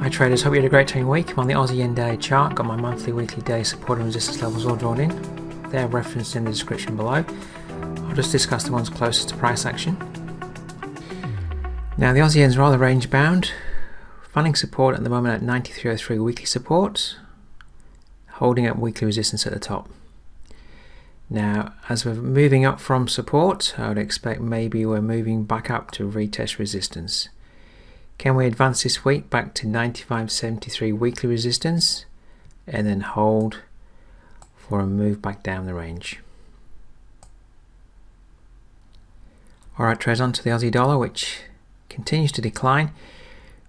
Hi traders, hope you had a great trading week. I'm on the Aussie Yen daily chart, got my monthly, weekly, day support and resistance levels all drawn in. They're referenced in the description below. I'll just discuss the ones closest to price action. Now the Aussie Yen's rather range bound, finding support at the moment at 93.03 weekly support, holding at weekly resistance at the top. Now as we're moving up from support, I would expect maybe we're moving back up to retest resistance. Can we advance this week back to 95.73 weekly resistance and then hold for a move back down the range? Alright traders, on to the Aussie dollar, which continues to decline.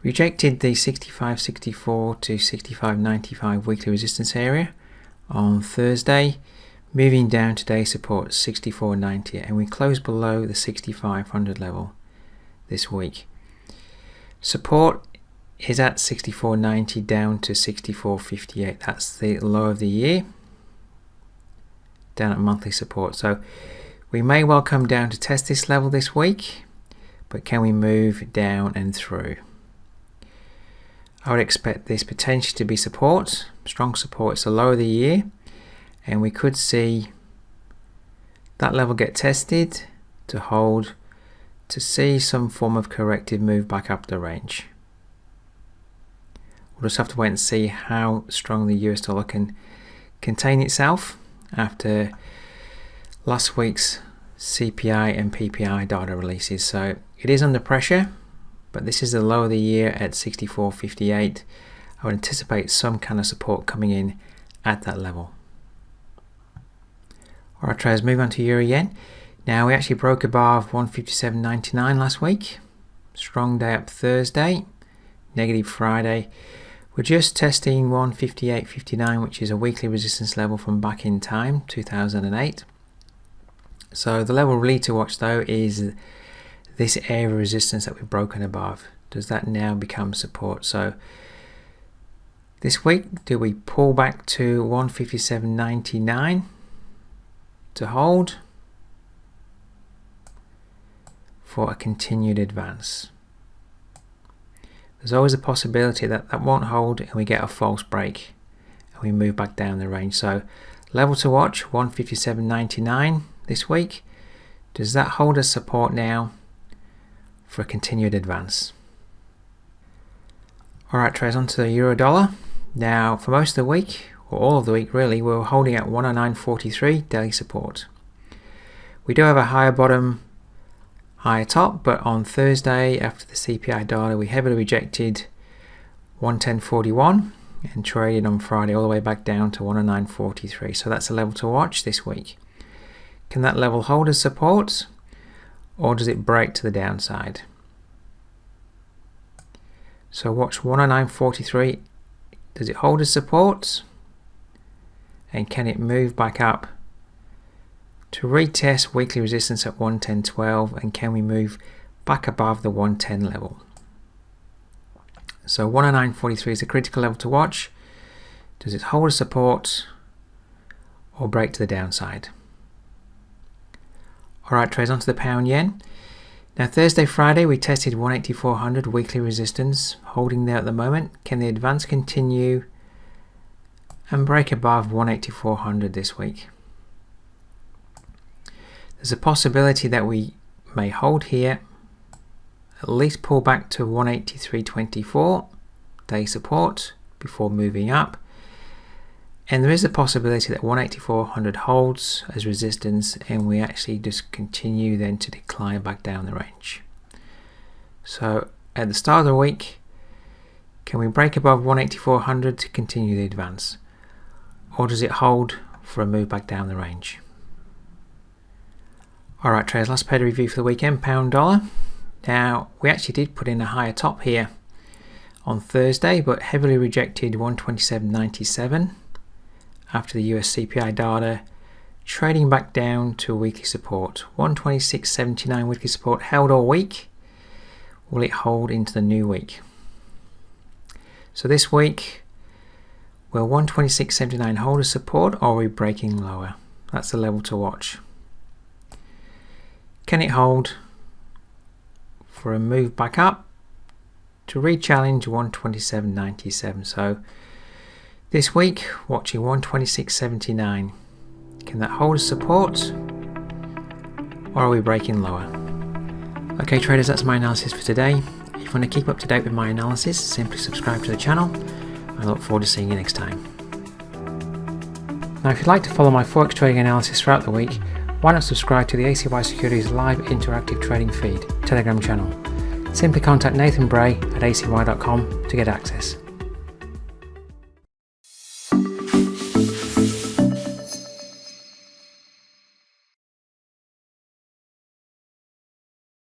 Rejected the 65.64 to 65.95 weekly resistance area on Thursday, moving down today support 64.90, and we closed below the 6500 level this week. Support is at 64.90 down to 64.58. That's the low of the year, down at monthly support. So we may well come down to test this level this week, but can we move down and through? I would expect this potentially to be support, strong support. It's the low of the year, and we could see that level get tested to hold, to see some form of corrective move back up the range. We'll just have to wait and see how strong the US dollar can contain itself after last week's CPI and PPI data releases. So it is under pressure, but this is the low of the year at 64.58. I would anticipate some kind of support coming in at that level. Alright traders, move on to Euro Yen. Now we actually broke above 157.99 last week. Strong day up Thursday, negative Friday. We're just testing 158.59, which is a weekly resistance level from back in time, 2008. So the level really to watch though is this area of resistance that we've broken above. Does that now become support? So this week, do we pull back to 157.99 to hold for a continued advance? There's always a possibility that that won't hold and we get a false break and we move back down the range. So level to watch, 157.99 this week. Does that hold as support now for a continued advance? Alright traders, on to the euro dollar. Now for most of the week, or all of the week really, we're holding at 109.43 daily support. We do have a higher bottom, higher top, but on Thursday after the CPI data we heavily rejected 110.41 and traded on Friday all the way back down to 109.43. So that's a level to watch this week. Can that level hold as support, or does it break to the downside? So watch 109.43. Does it hold as support? And can it move back up to retest weekly resistance at 110.12, and can we move back above the 110 level? So 109.43 is a critical level to watch. Does it hold as support or break to the downside? Alright traders, on to the pound yen. Now Thursday, Friday we tested 18400 weekly resistance, holding there at the moment. Can the advance continue and break above 18400 this week? There's a possibility that we may hold here, at least pull back to 183.24 day support before moving up, and there is a possibility that 18400 holds as resistance and we actually just continue then to decline back down the range. So at the start of the week, can we break above 18400 to continue the advance, or does it hold for a move back down the range? Alright traders, last pair to review for the weekend, pound dollar. Now we actually did put in a higher top here on Thursday, but heavily rejected 127.97 after the US CPI data, trading back down to weekly support. 126.79 weekly support held all week. Will it hold into the new week? So this week, will 126.79 hold as support, or are we breaking lower? That's the level to watch. Can it hold for a move back up to re-challenge 127.97. So this week, watching 126.79. Can that hold as support, or are we breaking lower? Okay traders, that's my analysis for today. If you want to keep up to date with my analysis, simply subscribe to the channel. I look forward to seeing you next time. Now if you'd like to follow my Forex trading analysis throughout the week, why not subscribe to the ACY Securities live interactive trading feed Telegram channel. Simply contact Nathan.bray at acy.com to get access.